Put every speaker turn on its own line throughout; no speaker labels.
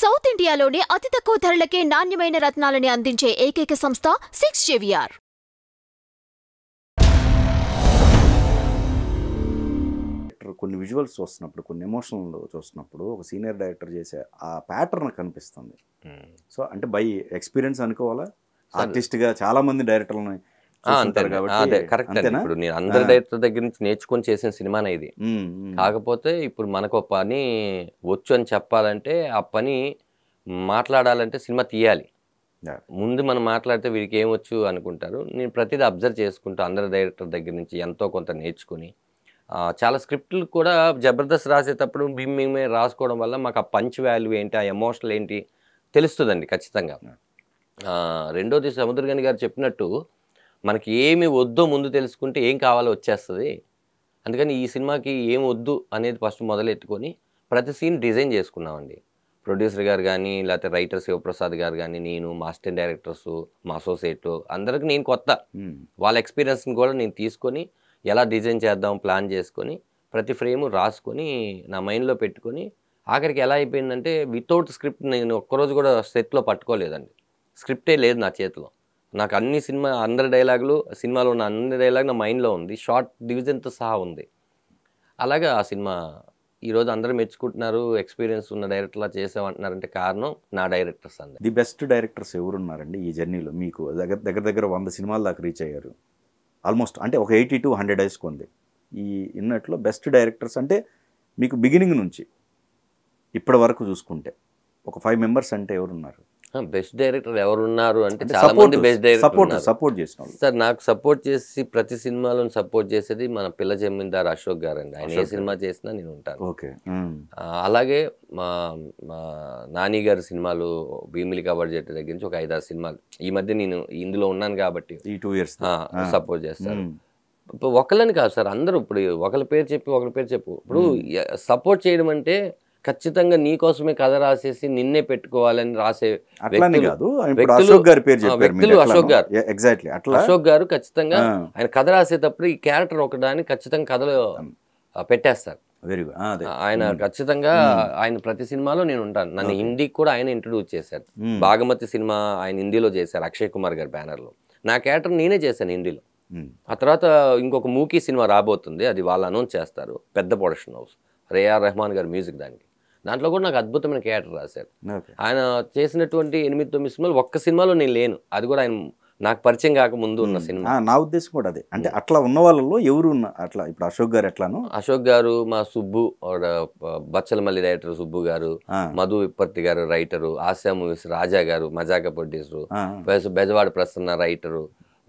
South ఇండియాలోనే అతి తక్కువ ధరలకే నాణ్యమైన రత్నాలని అందించే ఏకైక సంస్థ 6JVR.
కొన్ని విజువల్స్ చూస్తున్నప్పుడు, కొన్ని ఎమోషనల్ చూస్తున్నప్పుడు ఒక సీనియర్ డైరెక్టర్ చేసే ఆ ప్యాటర్న్ కనిపిస్తుంది. సో అంటే బై ఎక్స్పీరియన్స్ అనుకోవాలా, ఆర్టిస్ట్గా చాలా మంది డైరెక్టర్లని
అదే కరెక్ట్ అండి. ఇప్పుడు నేను అందరి డైరెక్టర్ దగ్గర నుంచి నేర్చుకొని చేసిన సినిమానే ఇది. కాకపోతే ఇప్పుడు మనకు ఒక పని వచ్చు అని చెప్పాలంటే, ఆ పని మాట్లాడాలంటే సినిమా తీయాలి. ముందు మనం మాట్లాడితే వీరికి ఏమొచ్చు అనుకుంటారు. నేను ప్రతిదీ అబ్జర్వ్ చేసుకుంటూ అందరి డైరెక్టర్ దగ్గర నుంచి ఎంతో కొంత నేర్చుకుని, చాలా స్క్రిప్ట్లు కూడా జబర్దస్త్ రాసేటప్పుడు మేమే రాసుకోవడం వల్ల మాకు ఆ పంచ్ వాల్యూ ఏంటి, ఆ ఎమోషనల్ ఏంటి తెలుస్తుందండి ఖచ్చితంగా. రెండోది సముద్రగని గారు చెప్పినట్టు మనకి ఏమి వద్దో ముందు తెలుసుకుంటే ఏం కావాలో వచ్చేస్తుంది. అందుకని ఈ సినిమాకి ఏం వద్దు అనేది ఫస్ట్ మొదలెట్టుకొని ప్రతి సీన్ డిజైన్ చేసుకున్నామండి. ప్రొడ్యూసర్ గారు కానీ, లేకపోతే రైటర్ శివప్రసాద్ గారు కానీ, నేను, మా అసిస్టెంట్ డైరెక్టర్స్, మా అసోసియేట్ అందరికి నేను కొత్త, వాళ్ళ ఎక్స్పీరియన్స్ని కూడా నేను తీసుకొని ఎలా డిజైన్ చేద్దాం ప్లాన్ చేసుకొని ప్రతి ఫ్రేము రాసుకొని నా మైండ్లో పెట్టుకొని, ఆఖరికి ఎలా అయిపోయిందంటే వితౌట్ స్క్రిప్ట్ నేను ఒక్కరోజు కూడా సెట్లో పట్టుకోలేదండి. స్క్రిప్టే లేదు నా చేతిలో. నాకు అన్ని అందరి డైలాగులు, సినిమాలో ఉన్న అన్ని డైలాగ్ నా మైండ్లో ఉంది, షార్ట్ డివిజన్తో సహా ఉంది. అలాగే ఆ సినిమా ఈరోజు అందరూ మెచ్చుకుంటున్నారు, ఎక్స్పీరియన్స్ ఉన్న డైరెక్టర్లా చేసామంటున్నారంటే కారణం నా డైరెక్టర్స్ అండి.
ది బెస్ట్ డైరెక్టర్స్ ఎవరున్నారండి ఈ జర్నీలో? మీకు దగ్గర 100 సినిమాల దాకా రీచ్ అయ్యారు ఆల్మోస్ట్, అంటే ఒక 80 to 100 వేసుకుంది. ఈ ఇన్నట్లో బెస్ట్ డైరెక్టర్స్ అంటే మీకు బిగినింగ్ నుంచి ఇప్పటి వరకు చూసుకుంటే ఒక 5 మెంబర్స్ అంటే ఎవరున్నారు?
బెస్ట్ డైరెక్టర్ ఎవరున్నారు అంటే చాలా మంది బెస్ట్ డైరెక్టర్
సపోర్ట్ చేసిన
సార్. నాకు సపోర్ట్ చేసి ప్రతి సినిమాలో సపోర్ట్ చేసేది మన పిల్ల జమీందార్ అశోక్ గారు అండి. ఆయన ఏ సినిమా చేసినా నేను ఉంటాను. అలాగే మా నాని గారి సినిమాలు భీమిలి కవర్ చేయడం దగ్గర నుంచి ఒక 5-6 సినిమాలు ఈ మధ్య నేను ఇందులో ఉన్నాను కాబట్టి
ఈ 2 years
సపోర్ట్ చేస్తాను. ఇప్పుడు ఒకళ్ళని కాదు సార్, అందరూ ఇప్పుడు ఒకరి పేరు చెప్పు. ఇప్పుడు సపోర్ట్ చేయడం అంటే ఖచ్చితంగా నీకోసమే కథ రాసేసి నిన్నే పెట్టుకోవాలని రాసే వ్యక్తులు అశోక్ గారు ఖచ్చితంగా ఆయన కథ రాసేటప్పుడు ఈ క్యారెక్టర్ ఒకదాన్ని ఖచ్చితంగా కథలో పెట్టేస్తారు. ఆయన ఖచ్చితంగా ఆయన ప్రతి సినిమాలో నేను ఉంటాను. నన్ను హిందీకి కూడా ఆయన ఇంట్రడ్యూస్ చేశారు. బాగమతి సినిమా ఆయన హిందీలో చేశారు అక్షయ్ కుమార్ గారి బ్యానర్లో. నా క్యారెక్టర్ నేనే చేశాను హిందీలో. ఆ తర్వాత ఇంకొక మూకీ సినిమా రాబోతుంది, అది వాళ్ళు అనౌన్స్ చేస్తారు, పెద్ద ప్రొడక్షన్ హౌస్, రేఆర్ రెహమాన్ గారి మ్యూజిక్. దాంట్లో కూడా నాకు అద్భుతమైన క్యారెక్టర్ రాశారు. ఆయన చేసినటువంటి 8-9 సినిమాలు ఒక్క సినిమాలో నేను లేను. అది కూడా ఆయన నాకు పరిచయం కాక ముందు ఉన్న సినిమా.
నా ఉద్దేశం కూడా అదే, అంటే అట్లా ఉన్న వాళ్ళలో ఎవరు అట్లా ఇప్పుడు అశోక్ గారు ఎట్లాను?
అశోక్ గారు, మా సుబ్బు బచ్చలమల్లి డైరెక్టర్ సుబ్బు గారు, మధు విప్పర్తి గారు రైటరు, ఆసియా మూవీస్ రాజా గారు మజాక ప్రొడ్యూసరు, బెజవాడ ప్రసన్న రైటరు.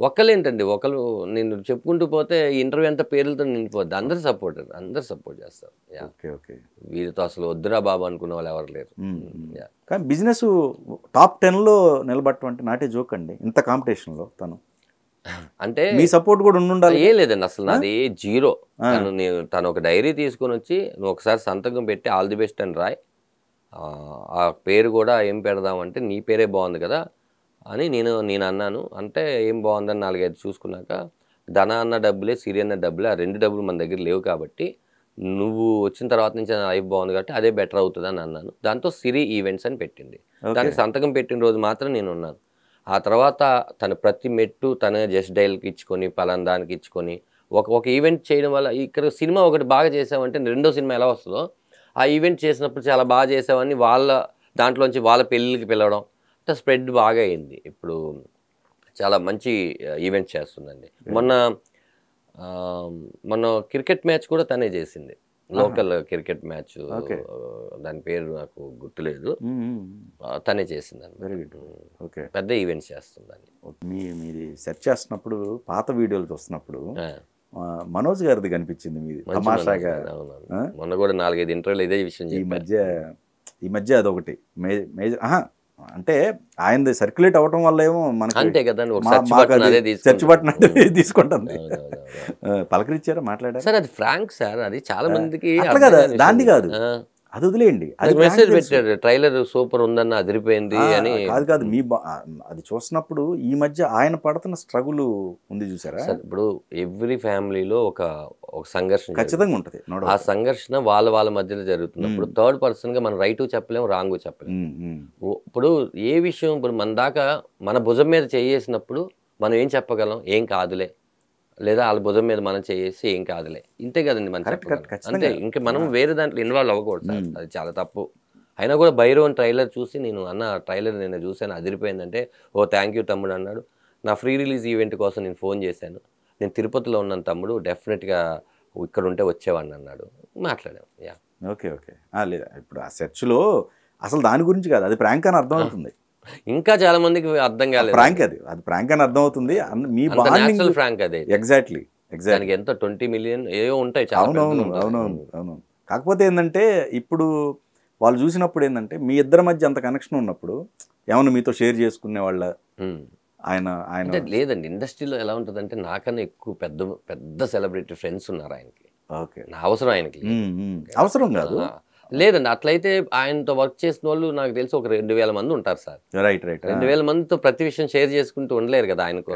ఒకళ్ళేంటండి ఒకళ్ళు నేను చెప్పుకుంటూ పోతే ఇంటర్వ్యూ అంతా పేర్లతో నిండిపోద్ది. అందరు సపోర్ట్ చేస్తారు. వీరితో అసలు వద్దురా బాబు అనుకున్న వాళ్ళు ఎవరు లేరు.
కానీ బిజినెస్ టాప్ 10లో నిలబట్టం అంటే నాటే జోక్ అండి ఇంత కాంపిటీషన్లో. అంటే మీ సపోర్ట్ కూడా ఉండాలి.
ఏ లేదండి అసలు, నాది జీరో. తను ఒక డైరీ తీసుకొని వచ్చి నువ్వు ఒకసారి సంతకం పెట్టి ఆల్ ది బెస్ట్ అని రాయ్, ఆ పేరు కూడా ఏం పెడదామంటే నీ పేరే బాగుంది కదా అని నేను అన్నాను. అంటే ఏం బాగుందని 4-5 చూసుకున్నాక ధన అన్న డబ్బులే, సిరి అన్న డబ్బులే, ఆ 2 డబ్బులు మన దగ్గర లేవు కాబట్టి నువ్వు వచ్చిన తర్వాత నుంచి నా లైఫ్ బాగుంది కాబట్టి అదే బెటర్ అవుతుంది అని అన్నాను. దాంతో సిరి ఈవెంట్స్ అని పెట్టింది. దానికి సంతకం పెట్టిన రోజు మాత్రం నేను ఉన్నాను. ఆ తర్వాత తన ప్రతి మెట్టు తన జస్ట్ డైల్కి ఇచ్చుకొని పలానా దానికి ఇచ్చుకొని ఒక ఈవెంట్ చేయడం వల్ల ఇక్కడ సినిమా ఒకటి బాగా చేసామంటే రెండో సినిమా ఎలా వస్తుందో ఆ ఈవెంట్ చేసినప్పుడు చాలా బాగా చేసామని వాళ్ళ దాంట్లోంచి వాళ్ళ పెళ్ళిళ్ళకి పిలవడం అంటే స్ప్రెడ్ బాగా అయింది. ఇప్పుడు చాలా మంచి ఈవెంట్ చేస్తుందండి. మొన్న క్రికెట్ మ్యాచ్ కూడా తనే చేసింది, లోకల్ క్రికెట్ మ్యాచ్, దాని పేరు నాకు గుర్తులేదు, తనే చేసిందండి.
Very good.
పెద్ద ఈవెంట్స్ చేస్తుందండి.
మీరు సెర్చ్ చేస్తున్నప్పుడు పాత వీడియోలు చూస్తున్నప్పుడు మనోజ్ గారిది కనిపించింది మీది తమాషాగా.
మొన్న కూడా 4-5 ఇంటర్వ్యూలు ఇదే విషయం.
ఈ మధ్య అదొకటి మేజర్ అంటే ఆయనది సర్క్యులేట్ అవటం వల్ల ఏమో మనకి
అంతే కదండి,
చర్చ్ బటన్ అంటే తీసుకుంటుంది. పలకరించారా, మాట్లాడారు
సార్? అది ఫ్రాంక్ సార్, అది చాలా మందికి
అట్లా కదా, దాన్ని కాదు అది వదిలేయండి, అది
మెసేజ్ పెట్టాడు ట్రైలర్ సూపర్ ఉందన్న, అదిరిపోయింది అని.
కాదు కాదు, అది చూసినప్పుడు ఈ మధ్య ఆయన పడుతున్న స్ట్రగుల్ ఉంది చూసారా.
ఇప్పుడు ఎవ్రీ ఫ్యామిలీలో ఒక సంఘర్షణ
ఖచ్చితంగా ఉంటుంది.
ఆ సంఘర్షణ వాళ్ళ మధ్యలో జరుగుతున్నప్పుడు థర్డ్ పర్సన్ గా మనం రైట్ చెప్పలేము, రాంగ్ చెప్పలేము. ఇప్పుడు ఏ విషయం ఇప్పుడు మన దాకా మన భుజం మీద చేసినప్పుడు మనం ఏం చెప్పగలం, ఏం కాదులే, లేదా వాళ్ళ భుజం మీద మనం చేసి ఏం కాదులే, ఇంతే కదండి మనం చెప్పగలం. అంతే, ఇంకా మనం వేరే దాంట్లో ఇన్వాల్వ్ అవ్వకూడదు సార్, అది చాలా తప్పు. అయినా కూడా భైరవన్ ట్రైలర్ చూసి నేను అన్న ట్రైలర్ నేను చూసాను, అదిరిపోయిందంటే ఓ థ్యాంక్ యూ తమ్ముడు అన్నాడు. నా ఫ్రీ రిలీజ్ ఈవెంట్ కోసం నేను ఫోన్ చేశాను, నేను తిరుపతిలో ఉన్నాను తమ్ముడు, డెఫినెట్గా ఇక్కడ ఉంటే వచ్చేవాడిని అన్నాడు, మాట్లాడాం. Yeah
okay okay. లేదా ఇప్పుడు ఆ సెర్చ్లో అసలు దాని గురించి కాదు, అది ప్రాంక్ అని అర్థం అవుతుంది.
ఇంకా చాలా మందికి అర్థం కాలేదు
ప్రాంక్, అది ప్రాంక్ అని అర్థం అవుతుంది. మీ బాండింగ్
ఫ్రాంక్ అదే
ఎగ్జాక్ట్లీ
ఎంత 20 మిలియన్ ఏవో ఉంటాయి.
అవునవును. కాకపోతే ఏంటంటే ఇప్పుడు వాళ్ళు చూసినప్పుడు ఏంటంటే మీ ఇద్దరి మధ్య అంత కనెక్షన్ ఉన్నప్పుడు ఏమన్నా మీతో షేర్ చేసుకునే వాళ్ళ ఆయన
లేదండి. ఇండస్ట్రీలో ఎలా ఉంటుందంటే నాకన్నా ఎక్కువ పెద్ద సెలబ్రిటీ ఫ్రెండ్స్ ఉన్నారు ఆయనకి. నా అవసరం ఆయనకి
అవసరం కాదు
లేదండి. అట్లయితే ఆయనతో వర్క్ చేసిన వాళ్ళు నాకు తెలిసి ఒక 2000 మంది ఉంటారు సార్.
రైట్
2000 మందితో ప్రతి విషయం షేర్ చేసుకుంటూ ఉండలేరు కదా ఆయనకు.